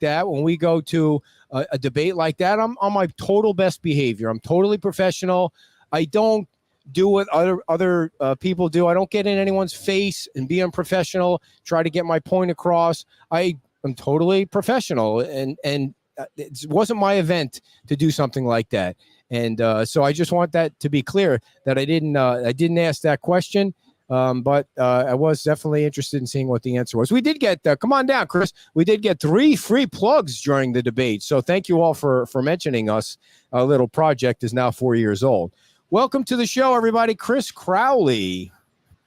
that, when we go to a debate like that, I'm on my total best behavior. I'm totally professional. I don't do what other people do. I don't get in anyone's face and be unprofessional, try to get my point across. I am totally professional, and it wasn't my event to do something like that. And so I just want that to be clear, that I didn't ask that question. But I was definitely interested in seeing what the answer was. We did get, come on down, Chris. We did get 3 free plugs during the debate. So thank you all for mentioning us. Our little project is now 4 years old. Welcome to the show, everybody. Chris Crowley.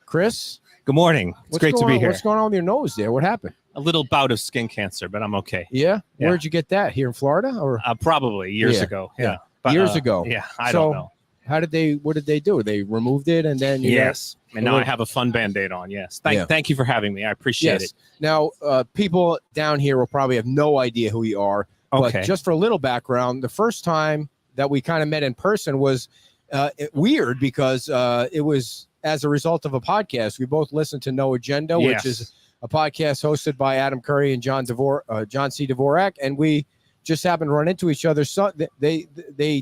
Chris. Good morning. It's great to be here. What's going on with your nose there? What happened? A little bout of skin cancer, but I'm okay. Yeah? Where'd you get that? Here in Florida? Or probably years ago. Yeah. But, years ago. Yeah. I don't know. What did they do? They removed it and then and now I have a fun Band-Aid on. Yes. Thank you for having me. I appreciate it. Now, people down here will probably have no idea who you are. Okay. But just for a little background, the first time that we kind of met in person was weird because it was as a result of a podcast. We both listened to No Agenda, which is a podcast hosted by Adam Curry and John C. Dvorak, and we just happened to run into each other. So they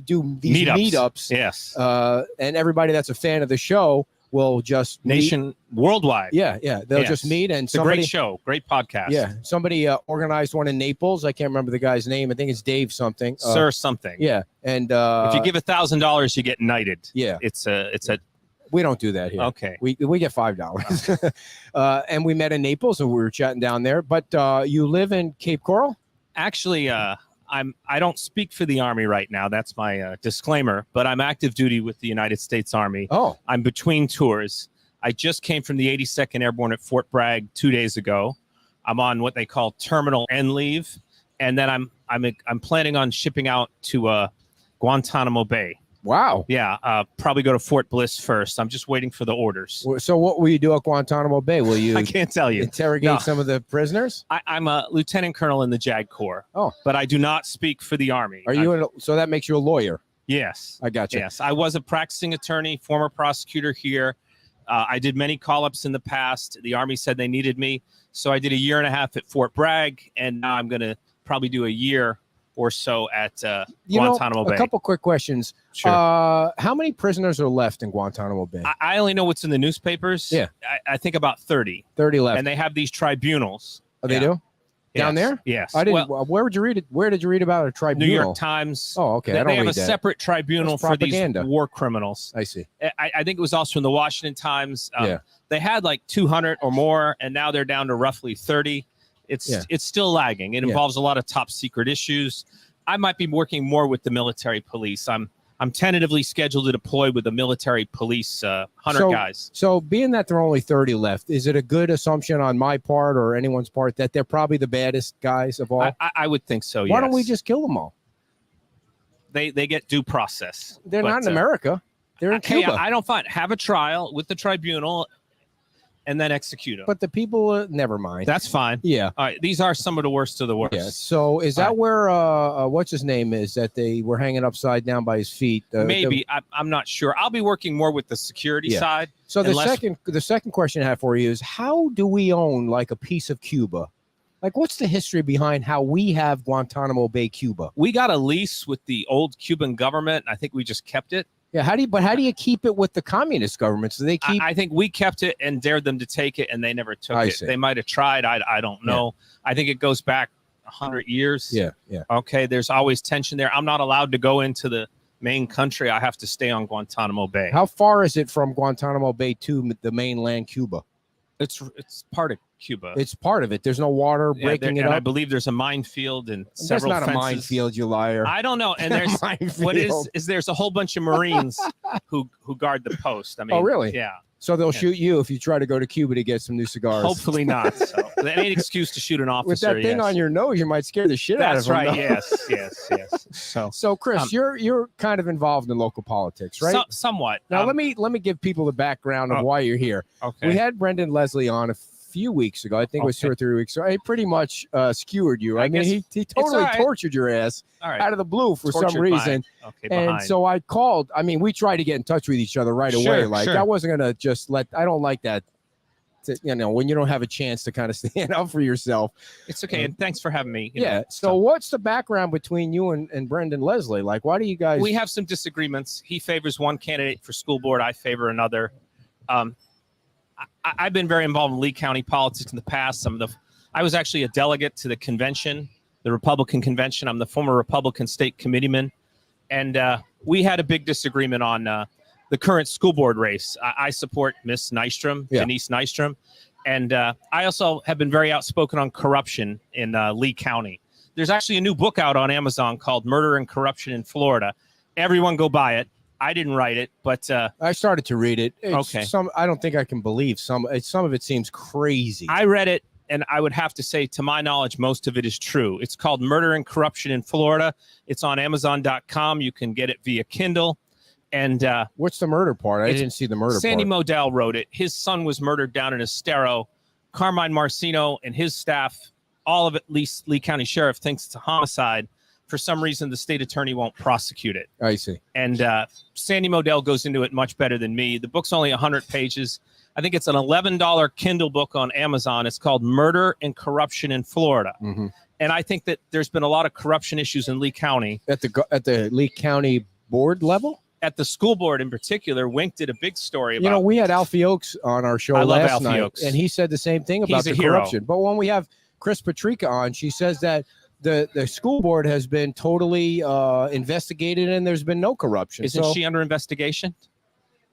do these meetups. Yes. And everybody that's a fan of the show will just worldwide. Yeah. They'll just meet, and it's a great show, great podcast. Yeah. Somebody organized one in Naples. I can't remember the guy's name. I think it's Dave something. Sir something. Yeah. And if you give $1,000, you get knighted. Yeah. It's a. We don't do that here. Okay. We get $5. And we met in Naples and we were chatting down there. But you live in Cape Coral? Actually, I don't speak for the Army right now. That's my disclaimer. But I'm active duty with the United States Army. Oh. I'm between tours. I just came from the 82nd Airborne at Fort Bragg 2 days ago. I'm on what they call Terminal N leave, and then I'm planning on shipping out to Guantanamo Bay. Wow. Yeah, probably go to Fort Bliss first. I'm just waiting for the orders. So what will you do at Guantanamo Bay? Will you I can't tell you. Interrogate some of the prisoners? I'm a lieutenant colonel in the JAG Corps. Oh. But I do not speak for the Army. So that makes you a lawyer? Yes. I got you. Yes. I was a practicing attorney, former prosecutor here. I did many call-ups in the past. The Army said they needed me. So I did a year and a half at Fort Bragg, and now I'm going to probably do a year or so at Guantanamo Bay. A couple quick questions. Sure. How many prisoners are left in Guantanamo Bay? I only know what's in the newspapers. Yeah. I think about 30. 30 left. And they have these tribunals. Oh, they do? Down there? Yes. I didn't. Where did you read it? Where did you read about a tribunal? New York Times. Oh, okay. They have a separate tribunal for these war criminals. I see. I think it was also in the Washington Times. Yeah. They had like 200 or more, and now they're down to roughly 30. It's still lagging. It involves a lot of top secret issues. I might be working more with the military police. I'm tentatively scheduled to deploy with the military police 100 guys. So being that there are only 30 left, is it a good assumption on my part or anyone's part that they're probably the baddest guys of all? I would think so, yes. Why don't we just kill them all? They get due process. They're not in America. They're in Cuba. I don't find have a trial with the tribunal and then execute them. But the people, never mind. That's fine. Yeah. All right. These are some of the worst of the worst. Yeah. So is that where what's his name is that they were hanging upside down by his feet? Maybe. I'm not sure. I'll be working more with the security side. So the second question I have for you is, how do we own like a piece of Cuba? Like, what's the history behind how we have Guantanamo Bay, Cuba? We got a lease with the old Cuban government. I think we just kept it. Yeah, how do you keep it with the communist governments? Do they keep? I think we kept it and dared them to take it, and they never took it. See. They might have tried. I don't know. I think it goes back 100 years. Yeah. Okay, there's always tension there. I'm not allowed to go into the main country. I have to stay on Guantanamo Bay. How far is it from Guantanamo Bay to the mainland Cuba? It's part of Cuba. It's part of it. There's no water breaking it up. I believe there's a minefield and several fences. That's not a minefield, you liar. I don't know. And there's what is there's a whole bunch of Marines who guard the post. I mean, oh really? Yeah. So they'll shoot you if you try to go to Cuba to get some new cigars. Hopefully not. So that ain't an excuse to shoot an officer. With that thing on your nose, you might scare the shit out of them. That's right. Yes. So Chris, you're kind of involved in local politics, right? Somewhat. Now let me give people the background of why you're here. Okay. We had Brendan Leslie on a few weeks ago. I think it was 2 or 3 weeks ago. He pretty much skewered you. I mean, he totally tortured your ass out of the blue for some reason. And so I called. I mean, we tried to get in touch with each other right away. Like I wasn't gonna just I don't like that when you don't have a chance to kind of stand up for yourself. It's okay. And thanks for having me. Yeah. So what's the background between you and Brendan Leslie? Like, why do you guys? We have some disagreements. He favors one candidate for school board. I favor another. I've been very involved in Lee County politics in the past. I was actually a delegate to the convention, the Republican convention. I'm the former Republican state committeeman. And we had a big disagreement on the current school board race. I support Miss Nystrom, Denise Nystrom. And I also have been very outspoken on corruption in Lee County. There's actually a new book out on Amazon called Murder and Corruption in Florida. Everyone go buy it. I didn't write it, but I started to read it. Okay. I don't think I can believe some of it seems crazy. I read it, and I would have to say, to my knowledge, most of it is true. It's called Murder and Corruption in Florida. It's on Amazon.com. You can get it via Kindle. And what's the murder part? I didn't see the murder Sandy part. Modell wrote it. His son was murdered down in Estero. Carmine Marcino and his staff, all of it, Lee County Sheriff, thinks it's a homicide. For some reason, the state attorney won't prosecute it. I see. And Sandy Modell goes into it much better than me. The book's only 100 pages. I think it's an $11 Kindle book on Amazon. It's called Murder and Corruption in Florida. Mm-hmm. And I think that there's been a lot of corruption issues in Lee County. At the Lee County board level? At the school board in particular, Wink did a big story about. We had Alfie Oakes on our show last night, Oakes. and he said the same thing about the corruption. But when we have Chris Patrica on, she says that the school board has been totally investigated and there's been no corruption. Isn't she under investigation?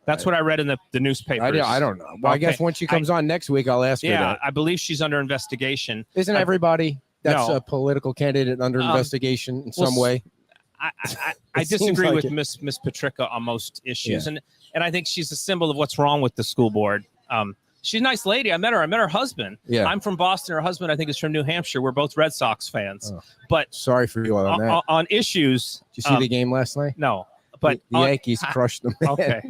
That's what I read in the newspapers. I don't know. Well, I guess when she comes on next week, I'll ask her that. Yeah, I believe she's under investigation. Isn't everybody that's a political candidate under investigation in some way? I disagree with Miss Patrica on most issues, and I think she's a symbol of what's wrong with the school board. She's a nice lady. I met her husband. Yeah. I'm from Boston. Her husband, I think, is from New Hampshire. We're both Red Sox fans. Oh. But sorry for you on that. On issues. Did you see the game last night? No. But the Yankees crushed them. Okay.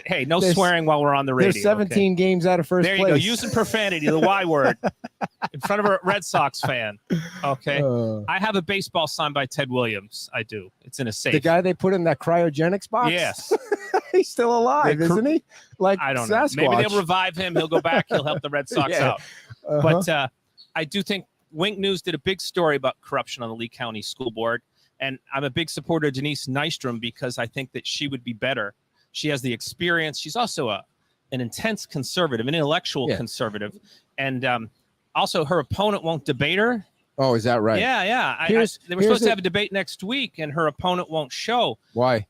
Hey, no swearing while we're on the radio. There's 17 games out of first place. There you go. Using profanity, the Y word, in front of a Red Sox fan. Okay. I have a baseball signed by Ted Williams. I do. It's in a safe. The guy they put in that cryogenics box? Yes. He's still alive, isn't he? Like I don't Sasquatch. know. Maybe they'll revive him. He'll go back. He'll help the Red Sox out. But I do think Wink News did a big story about corruption on the Lee County School Board. And I'm a big supporter of Denise Nystrom because I think that she would be better. She has the experience. She's also an intense conservative, an intellectual conservative. And also her opponent won't debate her. Oh, is that right? Yeah. They were supposed to have a debate next week, and her opponent won't show. Why?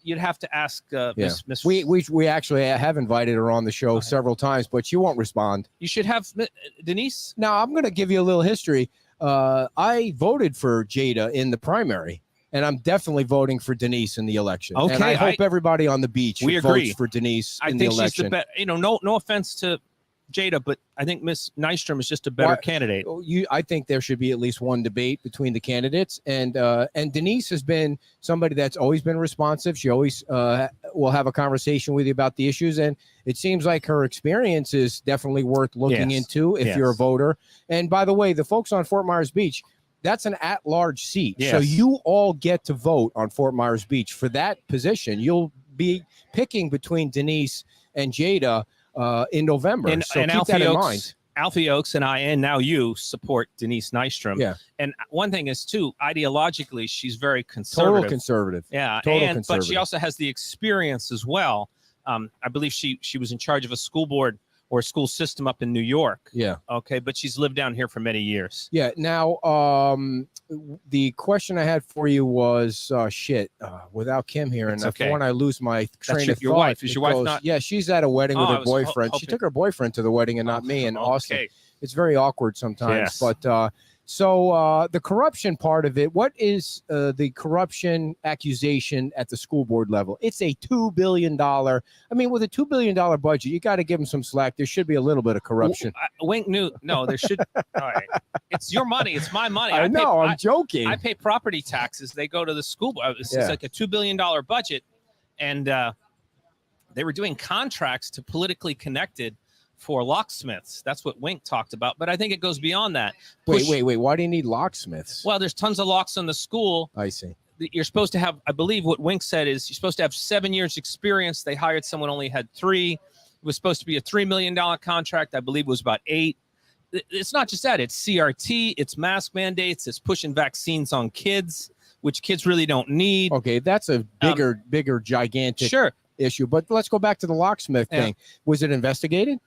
You'd have to ask Miss. We actually have invited her on the show several times, but she won't respond. You should have Denise. Now, I'm going to give you a little history. I voted for Jada in the primary, and I'm definitely voting for Denise in the election. Okay, and I hope everybody on the beach votes for Denise in the election. She's the best. No offense to Jada, but I think Miss Nystrom is just a better candidate. I think there should be at least one debate between the candidates, and Denise has been somebody that's always been responsive. She always will have a conversation with you about the issues, and it seems like her experience is definitely worth looking into if you're a voter. And by the way, the folks on Fort Myers Beach, that's an at-large seat, so you all get to vote on Fort Myers Beach for that position. You'll be picking between Denise and Jada in November. So keep that in mind. Alfie Oakes and I, and now you, support Denise Nystrom. Yeah. And one thing is, too, ideologically, she's very conservative. Total conservative. Yeah. Conservative. But she also has the experience as well. I believe she was in charge of a school board or a school system up in New York. Yeah. Okay. But she's lived down here for many years. Yeah. Now, the question I had for you was, without Kim here, and when I lose my train of thought. Your wife. Is your wife not? Yeah, she's at a wedding with her boyfriend. She took her boyfriend to the wedding and not me in Austin. It's very awkward sometimes. Yes. But so the corruption part of it, what is the corruption accusation at the school board level? It's a $2 billion. I mean, with a $2 billion budget, you got to give them some slack. There should be a little bit of corruption. Wink knew. No, there should. All right. It's your money. It's my money. I'm joking. I pay property taxes. They go to the school. It's like a $2 billion budget. And they were doing contracts to politically connected for locksmiths. That's what Wink talked about. But I think it goes beyond that. Wait. Why do you need locksmiths? Well, there's tons of locks in the school. I see. You're supposed to have, I believe what Wink said is you're supposed to have 7 years experience. They hired someone only had 3. was supposed to be a $3 million contract. I believe it was about 8. It's not just that. It's CRT. It's mask mandates. It's pushing vaccines on kids, which kids really don't need. Okay, that's a bigger, gigantic issue. But let's go back to the locksmith thing. Was it investigated?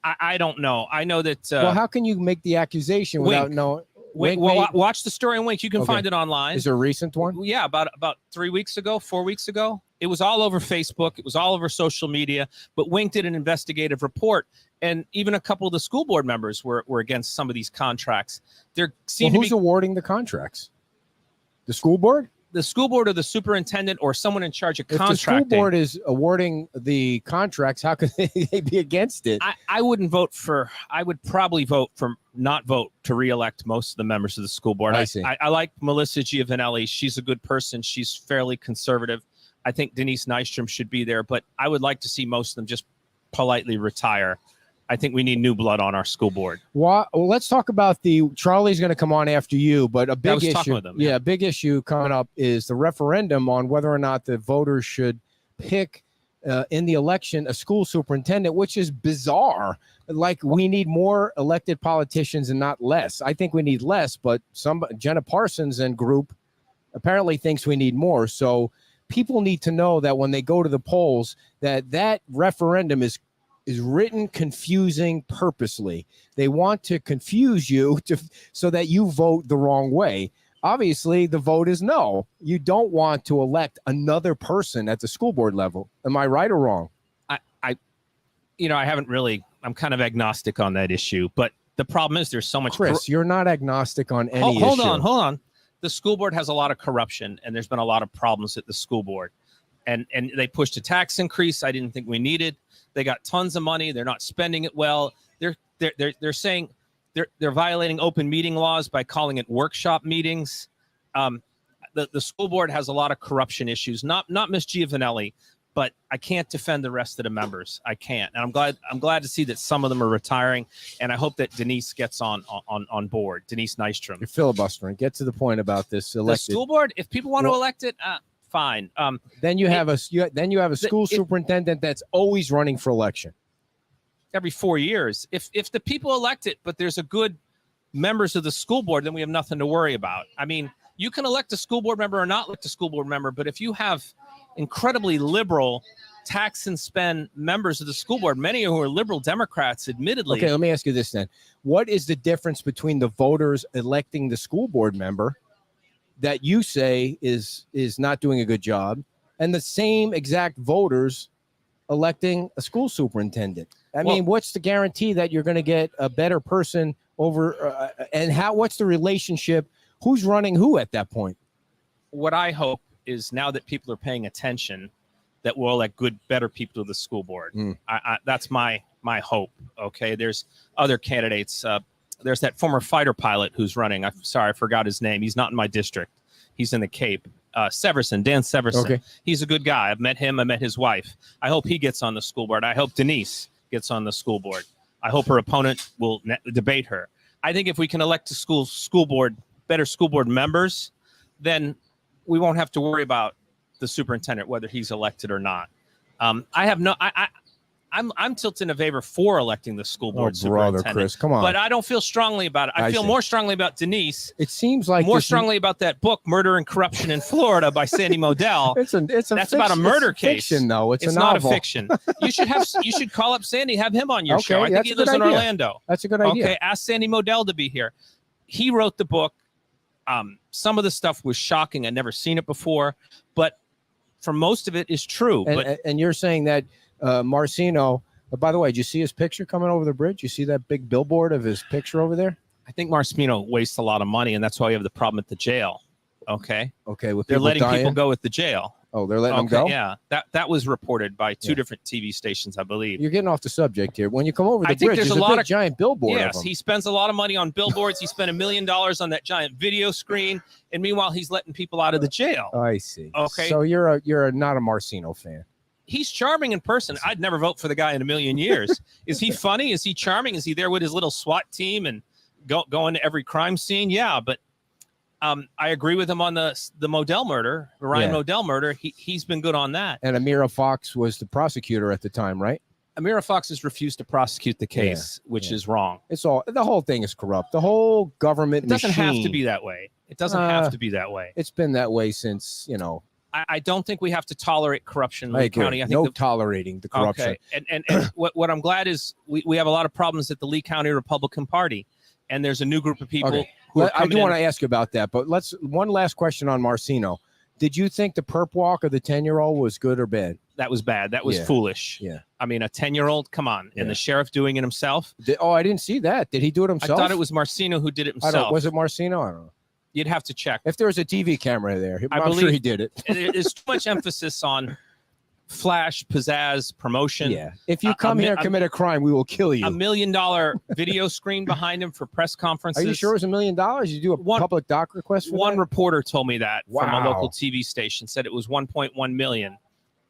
I don't know. I know that. Well, how can you make the accusation without knowing? Watch the story on Wink. You can find it online. Is there a recent one? Yeah, about 4 weeks ago. It was all over Facebook. It was all over social media. But Wink did an investigative report, and even a couple of the school board members were against some of these contracts. Who's awarding the contracts? The school board? The school board or the superintendent or someone in charge of contracting. If the school board is awarding the contracts, how could they be against it? I wouldn't vote for. I would probably not vote to reelect most of the members of the school board. I see. I like Melissa Giovanelli. She's a good person. She's fairly conservative. I think Denise Nystrom should be there, but I would like to see most of them just politely retire. I think we need new blood on our school board. Well, let's talk about Charlie's going to come on after you, but a big issue. With him, a big issue coming up is the referendum on whether or not the voters should pick in the election a school superintendent, which is bizarre. Like, we need more elected politicians and not less. I think we need less, but Jenna Parsons and group apparently thinks we need more. So people need to know that when they go to the polls, that referendum is written confusing purposely. They want to confuse you so that you vote the wrong way. Obviously, the vote is no. You don't want to elect another person at the school board level. Am I right or wrong? I'm kind of agnostic on that issue, but the problem is there's so much. Chris, you're not agnostic on any issue. Hold on. The school board has a lot of corruption, and there's been a lot of problems at the school board. And they pushed a tax increase I didn't think we needed. They got tons of money. They're not spending it well. They're saying they're violating open meeting laws by calling it workshop meetings. The school board has a lot of corruption issues. Not Ms. Giovanelli, but I can't defend the rest of the members. I can't. And I'm glad to see that some of them are retiring. And I hope that Denise gets on board. Denise Nystrom. You're filibustering. Get to the point about this elected. The school board. If people want to elect it, fine. Then you have a school superintendent that's always running for election every 4 years. If the people elect it, but there's a good members of the school board, then we have nothing to worry about. I mean, you can elect a school board member or not elect a school board member, but if you have incredibly liberal tax and spend members of the school board, many who are liberal Democrats, admittedly. Okay, let me ask you this then. What is the difference between the voters electing the school board member that you say is not doing a good job and the same exact voters electing a school superintendent? I mean, what's the guarantee that you're going to get a better person over and what's the relationship? Who's running who at that point? What I hope is now that people are paying attention, that we'll elect better people to the school board. That's my hope. Okay. There's other candidates. There's that former fighter pilot who's running. I'm sorry, I forgot his name. He's not in my district. He's in the Cape. Dan Severson. Okay. He's a good guy. I've met him. I met his wife. I hope he gets on the school board. I hope Denise gets on the school board. I hope her opponent will debate her. I think if we can elect better school board members, then we won't have to worry about the superintendent, whether he's elected or not. I'm tilting in favor for electing the school board superintendent. Chris, come on. But I don't feel strongly about it. I feel more strongly about Denise. It seems like more strongly about that book, Murder and Corruption in Florida by Sandy Modell. That's about a murder case. Fiction, though. It's a not novel. A fiction. You should call up Sandy, have him on your show. I think he lives in Orlando. That's a good idea. Okay, ask Sandy Modell to be here. He wrote the book. Some of the stuff was shocking. I'd never seen it before, but for most of it is true. And you're saying that Marcino, by the way, did you see his picture coming over the bridge? You see that big billboard of his picture over there? I think Marcino wastes a lot of money, and that's why we have the problem at the jail. Okay. They're letting people go at the jail. Oh, they're letting them go? Yeah. That was reported by two different TV stations, I believe. You're getting off the subject here. When you come over the bridge, there's a big giant billboard. Yes, he spends a lot of money on billboards. He spent $1 million on that giant video screen, and meanwhile, he's letting people out of the jail. I see. Okay. So you're not a Marcino fan. He's charming in person. I'd never vote for the guy in a million years. Is he funny? Is he charming? Is he there with his little SWAT team and going to every crime scene? Yeah, but I agree with him on the Modell murder, the Ryan Modell murder. He's been good on that. And Amira Fox was the prosecutor at the time, right? Amira Fox has refused to prosecute the case, which is wrong. It's all, the whole thing is corrupt. The whole government It doesn't machine, have to be that way. It doesn't have to be that way. It's been that way since, you know. I don't think we have to tolerate corruption in I Lee agree. County. I think no tolerating the corruption. Okay. And what I'm glad is we have a lot of problems at the Lee County Republican Party, and there's a new group of people who are I do coming want to ask you about that, but one last question on Marcino. Did you think the perp walk of the 10-year-old was good or bad? That was bad. That was foolish. Yeah. I mean, a 10-year-old, come on. And the sheriff doing it himself. I didn't see that. Did he do it himself? I thought it was Marcino who did it himself. Was it Marcino? I don't know. You'd have to check. If there was a TV camera there, I'm believe sure he did it. There's too much emphasis on flash, pizzazz, promotion. Yeah. If you come here and commit a crime, we will kill you. $1 million video screen behind him for press conferences. Are you sure it was $1 million? You do a public doc request for one that? reporter told me that from a Wow. local TV station, said it was 1.1 million.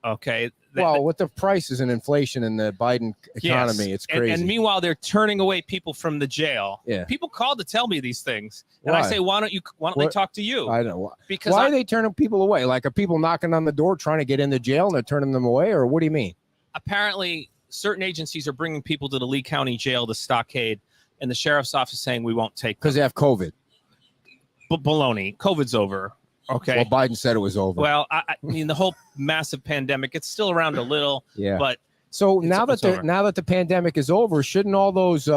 Okay. Well, with the prices and inflation in the Biden economy, it's crazy. And meanwhile, they're turning away people from the jail. Yeah. People call to tell me these things, and Why? I say, why don't they talk to you? I don't know. Because why are they turning people away? Like, are people knocking on the door trying to get into jail and they're turning them away, or what do you mean? Apparently, certain agencies are bringing people to the Lee County Jail, the stockade, and the sheriff's office saying we won't take them. Because they have COVID. But baloney. COVID's over. Okay. Well, Biden said it was over. Well, I mean, the whole massive pandemic, it's still around a little. Yeah. But so now that the pandemic is over, shouldn't all those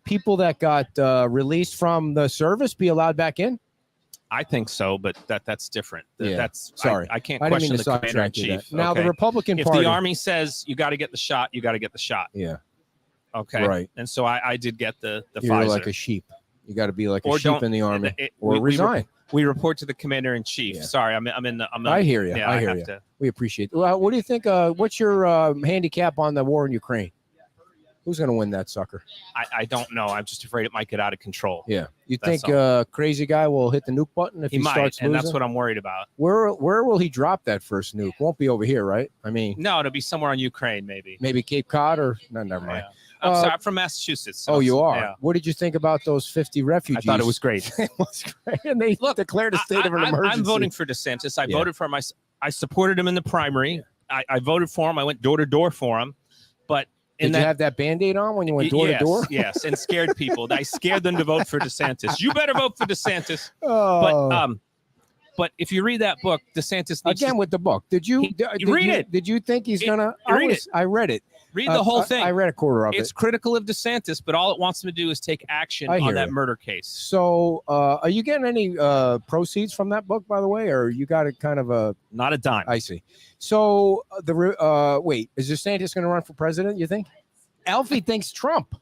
people that got released from the service be allowed back in? I think so, but that's different. Yeah. That's sorry. I can't I didn't mean question to the commander in sidetrack you chief. that. Now Okay. the Republican if Party. the Army says you got to get the shot, you got to get the shot. Yeah. Okay. Right. And so I did get the You're Pfizer. like a sheep. You got to be like Or a sheep don't- in the Army, or we resign. We report to the commander in chief. Yeah. Sorry, I'm in the. I hear you. Yeah, I hear have you. to- We appreciate it. Well, what do you think? What's your handicap on the war in Ukraine? Who's going to win that sucker? I don't know. I'm just afraid it might get out of control. Yeah. You That's think crazy guy will hit the nuke button if he might, starts and losing? that's what I'm worried about. Where will he drop that first nuke? Won't be over here, right? I mean, No, it'll be somewhere on Ukraine, maybe. maybe Cape Cod or no, never mind. Yeah. I'm sorry, I'm from Massachusetts. so Oh, you are. yeah. What did you think about those 50 I refugees? thought it was great. It was great, and they declared a state of an emergency. I'm voting for DeSantis. I Yeah. voted for him. I supported him in the primary. I voted for him. I went door to door for him. But Did you have that Band-Aid on when you went door yes, to door? Yes, and scared people. I scared them to vote for DeSantis. You better vote for DeSantis. Oh. But if you read that book, DeSantis needs Again with the book. Did you read it? Did you think he's gonna? read it. I read it. read the whole thing. I read a quarter of It's it. critical of DeSantis, but all it wants him to do is take action I hear on that you. murder case. So, are you getting any proceeds from that book, by the way, or you got it kind of a? Not a dime. I see. So wait, is DeSantis going to run for president? You think? Alfie thinks Trump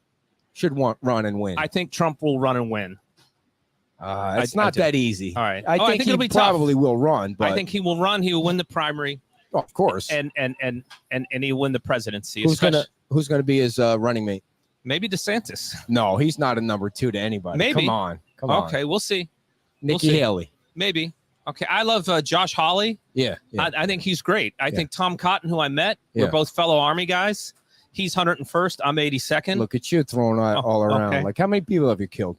should run and win. I think Trump will run and win. It's not that easy. All right. I think it'll be he tough. probably will run. But I think he will run. He will win the primary, of course. and he'll win the presidency. Who's gonna be his running mate? Maybe DeSantis. No, he's not a number 2 to anybody. Maybe. Come on. Okay, we'll see. Nikki see. Haley. Maybe. Okay, I love Josh Hawley. Yeah. I think he's great. I think Tom Cotton, who I met, Yeah. we're both fellow Army guys. He's 101st. I'm 82nd. Look at you throwing all around. okay. Like, how many people have you killed?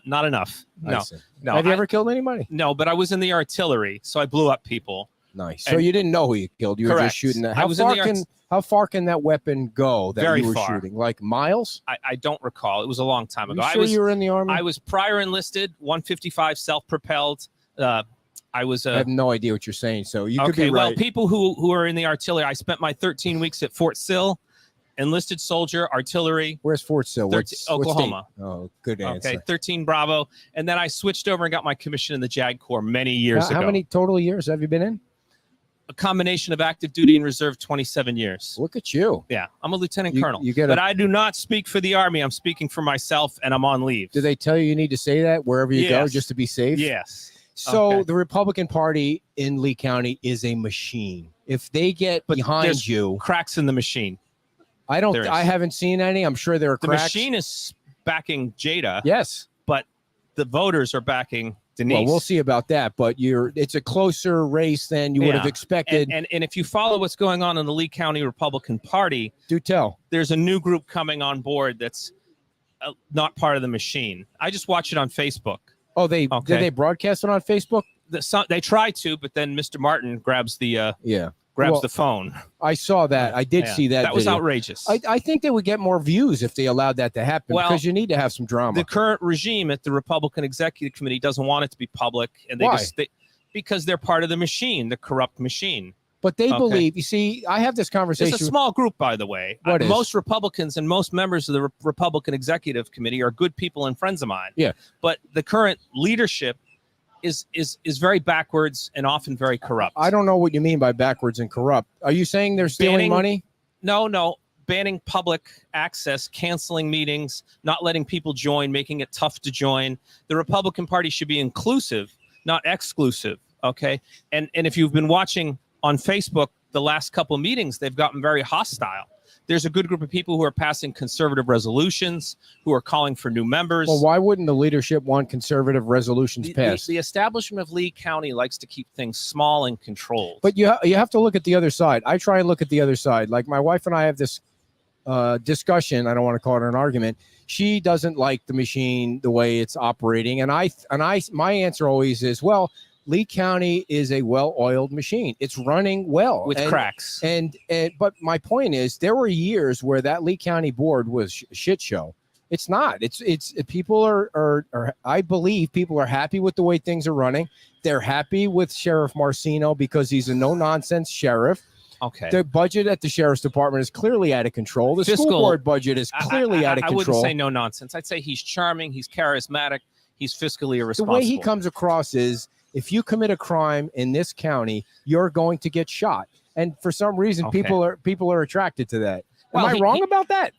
Not enough. I No. see. No. Have you ever killed anybody? No, but I was in the artillery, so I blew up people. Nice. So And- you didn't know who you killed. You were Correct. just shooting. I How was in far the how far can that weapon go that Very you were far. shooting? Like miles? I don't recall. It was a long time ago. You sure you were in the Army? I was prior enlisted, 155 self-propelled. I was I have no idea what you're saying. So you could okay. be Well, right. people who are in the artillery, I spent my 13 weeks at Fort Sill, enlisted soldier, artillery. Where's Fort Sill? What Oklahoma. state? Oh, good answer. Okay, 13 Bravo, and then I switched over and got my commission in the JAG Corps many years ago. How many total years have you been in? A combination of active duty and reserve, 27 years. Look at you. Yeah, I'm a lieutenant You- colonel. you get but a- I do not speak for the Army. I'm speaking for myself, and I'm on leave. Do they tell you need to say that wherever you go Yes. just to be safe? Yes. So Okay. the Republican Party in Lee County is a machine. If they get behind there's you, cracks in the machine. I don't. there is. I haven't seen any. I'm sure there are The cracks. machine is backing Jada, Yes. but the voters are backing Denise. Well, we'll see about that. But it's a closer race than you would have Yeah. expected. And if you follow what's going on in the Lee County Republican Party, Do tell. there's a new group coming on board that's not part of the machine. I just watch it on Facebook. Oh, did Okay. they broadcast it on Facebook? They try to, but then Mr. Martin grabs the Yeah. grabs the phone. I saw that. I did see that. That was video. outrageous. I think they would get more views if they allowed that to happen, because you need to have some drama. The current regime at the Republican Executive Committee doesn't want it to be public, and because they're part of the machine, the corrupt machine. But they believe, you see, I have this conversation. It's a small group, by the way. Most Republicans and most members of the Republican Executive Committee are good people and friends of mine. Yeah. But the current leadership is very backwards and often very corrupt. I don't know what you mean by backwards and corrupt. Are you saying they're stealing money? No. Banning public access, canceling meetings, not letting people join, making it tough to join. The Republican Party should be inclusive, not exclusive. Okay. And if you've been watching on Facebook the last couple of meetings, they've gotten very hostile. There's a good group of people who are passing conservative resolutions, who are calling for new members. Well, why wouldn't the leadership want conservative resolutions passed? The establishment of Lee County likes to keep things small and controlled. But you have to look at the other side. I try and look at the other side. Like my wife and I have this discussion. I don't want to call it an argument. She doesn't like the machine, the way it's operating. And my answer always is, well, Lee County is a well-oiled machine. It's running well with cracks. But my point is, there were years where that Lee County board was a shit show. It's not. It's people are I believe people are happy with the way things are running. They're happy with Sheriff Marcino because he's a no-nonsense sheriff. Okay. The budget at the sheriff's department is clearly out of control. The school board budget is clearly out of control. I wouldn't say no nonsense. I'd say he's charming. He's charismatic. He's fiscally irresponsible. The way he comes across is, if you commit a crime in this county, you're going to get shot. And for some reason, people are attracted to that. Am I wrong about that?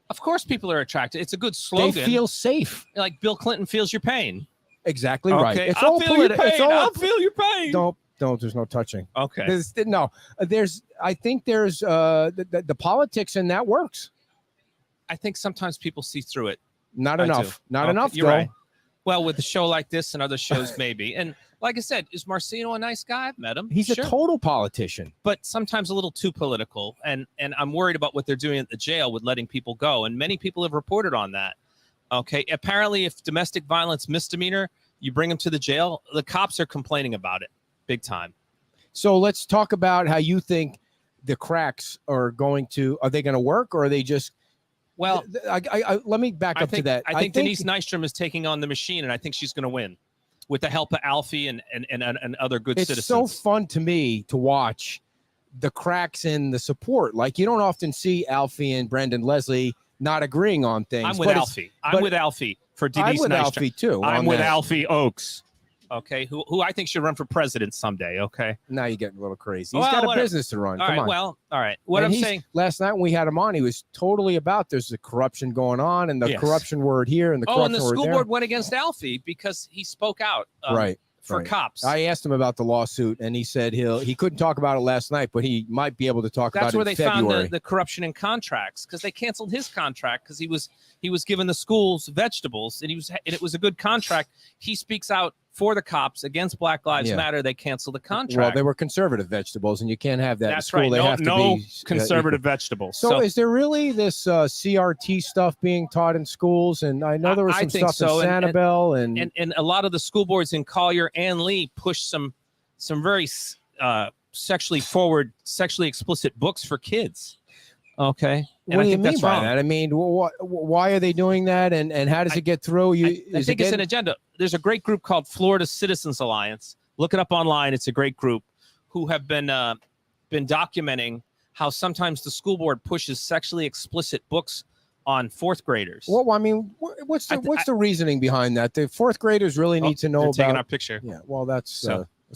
Of course people are attracted. It's a good slogan. They feel safe. Like Bill Clinton feels your pain. Exactly right. It's all political. I'll feel your pain. Don't. There's no touching. Okay. I think there's the politics in that works. I think sometimes people see through it. Not enough. Not enough. You're right. Well, with a show like this and other shows, maybe. And like I said, is Marcino a nice guy? I've met him. He's a total politician. But sometimes a little too political. And I'm worried about what they're doing at the jail with letting people go. And many people have reported on that. Okay. Apparently, if domestic violence misdemeanor, you bring them to the jail, the cops are complaining about it big time. So let's talk about how you think the cracks are going to work, or are they just... Well, let me back up to that. I think Denise Nystrom is taking on the machine, and I think she's going to win with the help of Alfie and other good citizens. It's so fun to me to watch the cracks in the support. Like, you don't often see Alfie and Brendan Leslie not agreeing on things. I'm with Alfie. I'm with Alfie for Denise Nystrom. I'm with Alfie too. I'm with Alfie Oakes. Okay, who I think should run for president someday. Okay, now you're getting a little crazy. He's got a business to run. Come on. Well, all right. What I'm saying, last night when we had him on, he was totally about there's the corruption going on and the corruption word here and the corruption word there. And the school board went against Alfie because he spoke out. For cops. I asked him about the lawsuit, and he said he couldn't talk about it last night, but he might be able to talk about it in February. That's where they found the corruption in contracts, because they canceled his contract because he was giving the schools vegetables, and it was a good contract. He speaks out for the cops against Black Lives Matter. They canceled the contract. Well, they were conservative vegetables, and you can't have that That's in school. Right. They have to be conservative vegetables. So is there really this CRT stuff being taught in schools? And I know there was some stuff in Sanibel and a lot of the school boards in Collier and Lee pushed some very sexually forward, sexually explicit books for kids. Okay. What do you mean by that? I mean, why are they doing that? And how does it get through? I think it's an agenda. There's a great group called Florida Citizens Alliance. Look it up online. It's a great group who have been documenting how sometimes the school board pushes sexually explicit books on fourth graders. Well, I mean, what's the reasoning behind that? The fourth graders really need to know about. Taking our picture. Yeah. Well, that's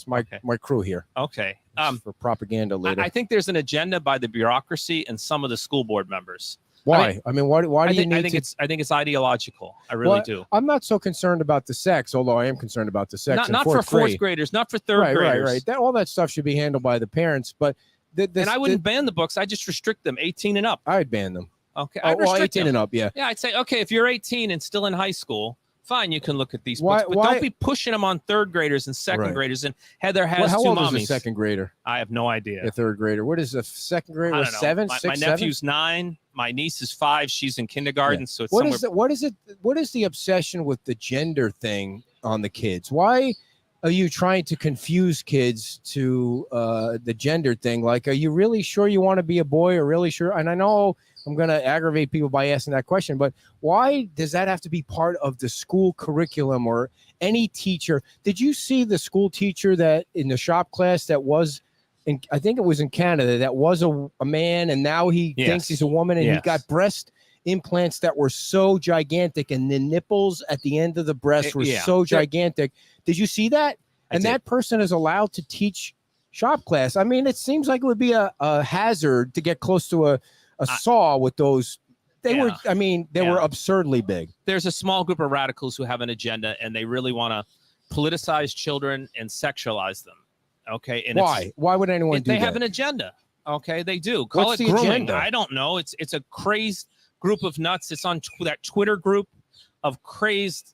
my crew here. Okay. For propaganda later. I think there's an agenda by the bureaucracy and some of the school board members. Why? I mean, why do you need to? I think it's ideological. I really do. I'm not so concerned about the sex, although I am concerned about the sex. Not for fourth graders, not for third graders. Right. All that stuff should be handled by the parents. But and I wouldn't ban the books. I just restrict them, 18 and up. I'd ban them. Okay. 18 and up. Yeah. Yeah, I'd say, okay, if you're 18 and still in high school, fine, you can look at these books, but don't be pushing them on third graders and second graders. And Heather has how two old mommies. is a second grader? I have no idea. A third grader. What is a second grader? I don't know. 7, my 6, nephew's 7? 9. My niece is 5. She's in kindergarten. So it's what is the obsession with the gender thing on the kids? Why? are you trying to confuse kids to the gender thing? Like, are you really sure you want to be a boy, or really sure? And I know I'm going to aggravate people by asking that question, but why does that have to be part of the school curriculum or any teacher? Did you see the school teacher that in the shop class that was I think it was in Canada, that was a man, and now he thinks he's a woman, and he got breast implants that were so gigantic, and the nipples at the end of the breast were so gigantic. Did you see that? That person is allowed to teach shop class. I mean, it seems like it would be a hazard to get close to a saw with those. They were absurdly big. There's a small group of radicals who have an agenda, and they really want to politicize children and sexualize them. Okay. And why would anyone do that? They have an agenda. Okay. They do. Call it grooming. Agenda? I don't know. It's a crazed group of nuts. It's on that Twitter group of crazed,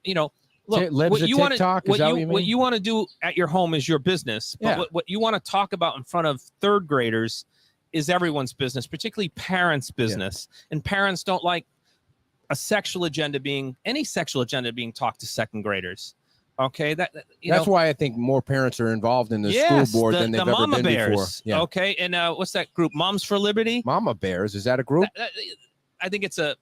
look, what you want to do at your home is your business. But what you want to talk about in front of third graders is everyone's business, particularly parents' business. And parents don't like any sexual agenda being talked to second graders. Okay, that's why I think more parents are involved in the school board than they've ever been before. Yeah. Okay, and what's that group? Moms for Liberty. Mama Bears, is that a group? I think it's a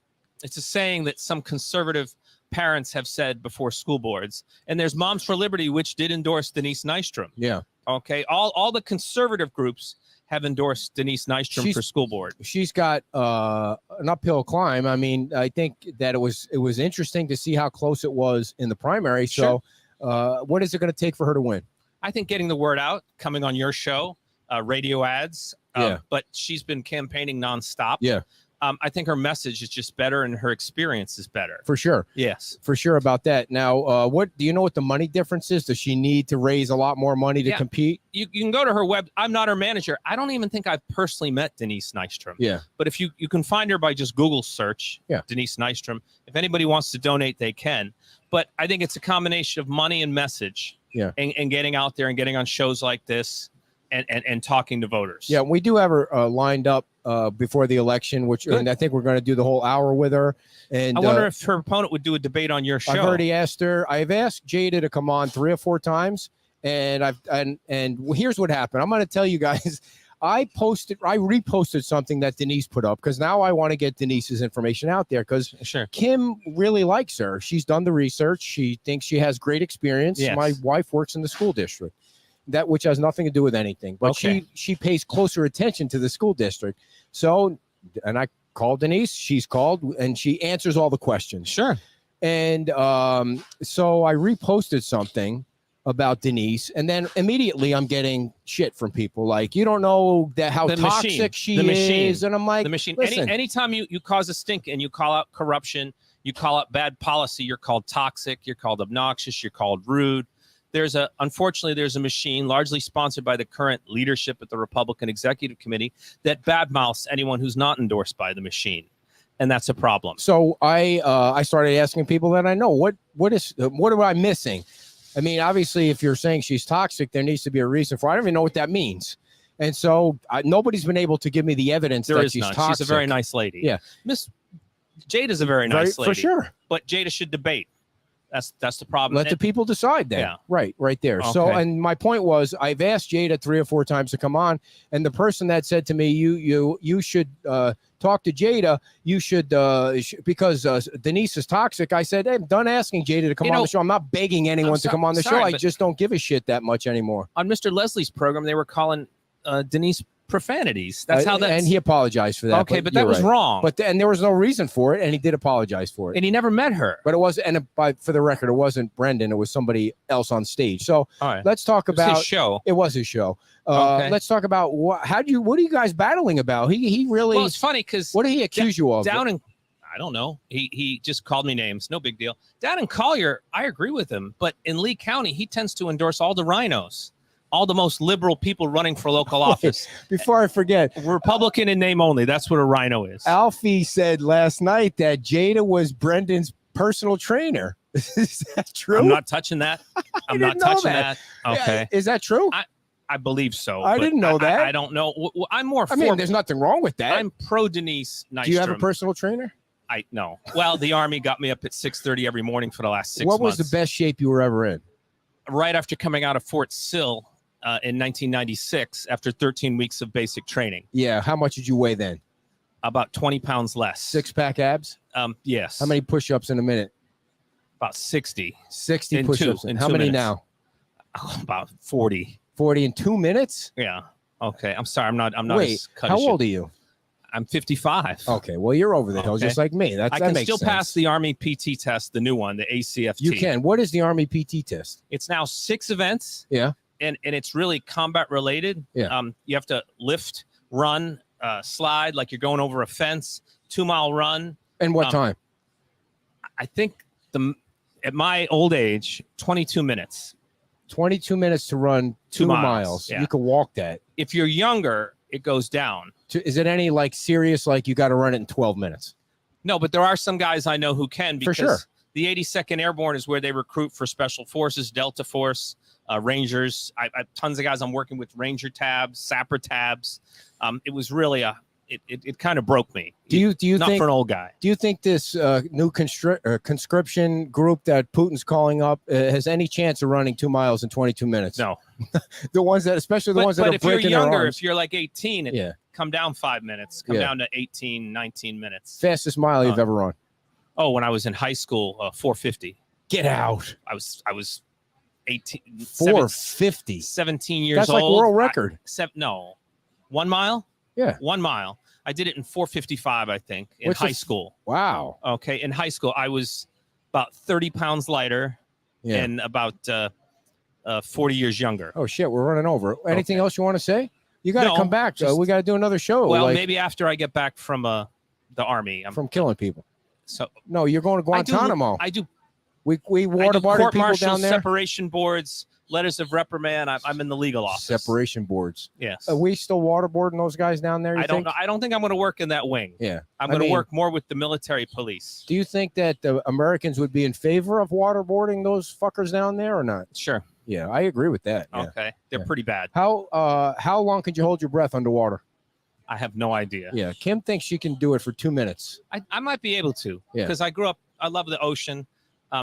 saying that some conservative parents have said before school boards. And there's Moms for Liberty, which did endorse Denise Nystrom. Yeah. Okay, all the conservative groups have endorsed Denise Nystrom for school board. She's got an uphill climb. I mean, I think that it was interesting to see how close it was in the primary. So. What is it going to take for her to win? I think getting the word out, coming on your show, radio ads. But she's been campaigning nonstop. Yeah. I think her message is just better and her experience is better. For sure. Yes. For sure about that. Now, what do you know what the money difference is? Does she need to raise a lot more money to compete? You can go to her web. I'm not her manager. I don't even think I've personally met Denise Nystrom. Yeah. But if you can find her by just Google search, Denise Nystrom. If anybody wants to donate, they can. But I think it's a combination of money and message. Yeah. And getting out there and getting on shows like this and talking to voters. Yeah, we do have her lined up before the election, and I think we're going to do the whole hour with her. And I wonder if her opponent would do a debate on your show. I've already asked her. I've asked Jada to come on 3 or 4 times, and here's what happened. I'm going to tell you guys. I reposted something that Denise put up because now I want to get Denise's information out there because Kim really likes her. She's done the research. She thinks she has great experience. Yes. My wife works in the school district, which has nothing to do with anything, but she pays closer attention to the school district. So, and I called Denise. She's called and she answers all the questions. Sure. And so I reposted something about Denise, and then immediately I'm getting shit from people like, you don't know how toxic she is. And I'm like, the machine. Listen, anytime you cause a stink and you call out corruption, you call out bad policy, you're called toxic, you're called obnoxious, you're called rude. Unfortunately, there's a machine largely sponsored by the current leadership at the Republican Executive Committee that badmouths anyone who's not endorsed by the machine. And that's a problem. So I started asking people that I know, what am I missing? I mean, obviously, if you're saying she's toxic, there needs to be a reason for it. I don't even know what that means. And so nobody's been able to give me the evidence that she's toxic. She's a very nice lady. Yeah. Miss Jada's a very nice lady. For sure. But Jada should debate. That's the problem. Let the people decide that. Yeah. Right there. Okay. So, and my point was, I've asked Jada 3 or 4 times to come on, and the person that said to me, you should talk to Jada, you should because Denise is toxic. I said, hey, I'm done asking Jada to come on the show. I'm not begging anyone to come on the show. I just don't give a shit that much anymore. On Mr. Leslie's program, they were calling Denise profanities. That's how that. And he apologized for that. Okay, but that was wrong. But and there was no reason for it, and he did apologize for it. And he never met her. But it was, and for the record, it wasn't Brendan. It was somebody else on stage. So let's talk about his show. It was his show. Let's talk about what are you guys battling about? He really. Well, it's funny because what did he accuse you of? Down in, I don't know. He just called me names. No big deal. Down in Collier, I agree with him. But in Lee County, he tends to endorse all the rhinos. All the most liberal people running for local office. Before I forget, Republican in name only. That's what a rhino is. Alfie said last night that Jada was Brendan's personal trainer. Is that true? I'm not touching that. I'm not touching that. Okay. Is that true? I believe so. I didn't know that. I don't know. I'm more for. I mean, there's nothing wrong with that. I'm pro Denise Nystrom. Do you have a personal trainer? No. Well, the Army got me up at 6:30 every morning for the last 6 months. What was the best shape you were ever in? right after coming out of Fort Sill in 1996, after 13 weeks of basic training. Yeah. How much did you weigh then? About 20 pounds less. 6-pack abs? Yes. How many push-ups in a minute? About 60. 60 In push-ups. two- in How 2 many minutes. now? Oh, about 40. 40 in 2 minutes? Yeah. Okay. I'm sorry. I'm not Wait, as cut how as you. old are you? I'm 55. Okay, well, you're over the hill, Okay. just like me. That I can makes still sense. pass the Army PT test, the new one, the ACFT. You can. What is the Army PT test? It's now 6 events. Yeah. And it's really combat related. Yeah. You have to lift, run, slide like you're going over a fence, 2-mile run. And what time? I think at my old age, 22 minutes. 22 minutes to run 2 miles. Yeah. You can walk that. If you're younger, it goes down. Is it any like serious, like you got to run it in 12 minutes? No, but there are some guys I know who can, because For sure. the 82nd Airborne is where they recruit for Special Forces, Delta Force, Rangers. I tons of guys I'm working with, Ranger tabs, Sapper tabs. It was really it kind of broke me. Do you Not think for an old guy? Do you think this new conscription group that Putin's calling up has any chance of running 2 miles in 22 minutes? No. The ones that, especially the ones that are if you're breaking their younger, arms. if you're like 18, Yeah. come down 5 minutes, come Yeah. down to 18, 19 minutes. Fastest mile you've ever run. Oh, when I was in high school, 450. Get out. I was 18, 450. 17 years That's old. like world record. No. 1 mile? Yeah. 1 mile. I did it in 4:55, I think, in What's high school. Wow. Okay, in high school, I was about 30 pounds lighter Yeah. and about 40 years younger. Oh shit, we're running over. Anything Okay. else you want to say? You got to No, come back. We got to do another show. Well, like, maybe after I get back from the Army. from killing people. So No, you're going to Guantanamo. I do We I do waterboarded court people martials, down there. separation boards, letters of reprimand. I'm in the legal office. Separation boards. Yes. Are we still waterboarding those guys down there? You I don't think? know. I don't think I'm going to work in that wing. Yeah. I'm I going to mean, work more with the military police. Do you think that the Americans would be in favor of waterboarding those fuckers down there or not? Sure. Yeah, I agree with that. Yeah. Okay. They're Yeah. pretty bad. How long could you hold your breath underwater? I have no idea. Yeah, Kim thinks she can do it for 2 minutes. I might be able to Yeah. because I grew up. I love the ocean.